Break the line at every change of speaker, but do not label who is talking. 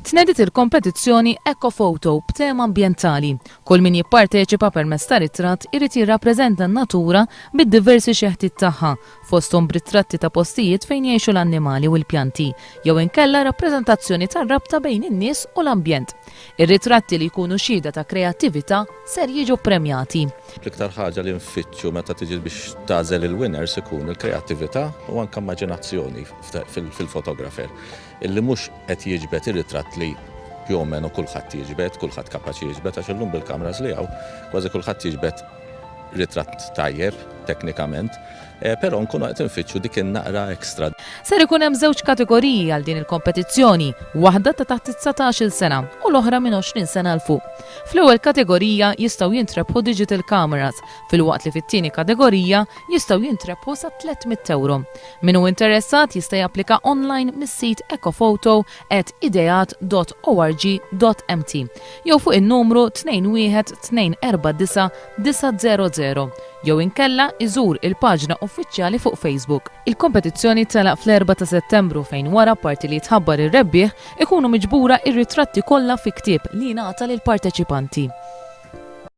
Tnedet il-kompetizzjoni Ekofoto b'tema ambjentali. Kull min jipparteċipa permezz ta' ritratt irid jirrappreżenta n-natura bid-diversi xeħtiet tagħha, fosthom b'ritratti ta' postijiet fejn jgħixu l-annimali u l-pjanti, jew inkella rappreżentazzjoni tar-rabta bejn in-nies u l-ambjent. Ir-ritratti li jkunu xhieda ta' kreattività ser jiġu premjati.
L-iktar ħaġa li nfittxu meta tiġi biex tażel il-winners ikun il-kreattività u anke immaġinazzjoni fil-fotografer. Illi mhux qed jiġbed ir-ritratt li più o meno kulħadd jiġbed, kulħadd kapaċi jiġbed għax illum bil-kameras li hawn kważi kulħadd jiġbed ritratt tajjeb teknikament, però nkunu qed infittxu dik in-naqra ekstra.
Ser ikun hemm żewġ kategoriji għal din il-kompetizzjoni, waħda ta' taħt 19-il sena u l-oħra minn 20 sena l fuq. Fl-ewwel kategorija jistgħu jintrebħu digital cameras, filwaqt li fit-tieni kategorija jistgħu jintrebħu sa 300 euro. Min hu interessat jista' japplika online mis-sit ekofoto@ideat.org.mt jew fuq in-numru 21249 jew inkella iżur il-paġna uffiċjali fuq Facebook. Il-kompetizzjoni telaq fl-4 ta' Settembru fejn wara parti li tħabbar ir-rebbieħ ikunu miġbura ir-ritratti kollha fi ktieb li jingħata lill-parteċipanti.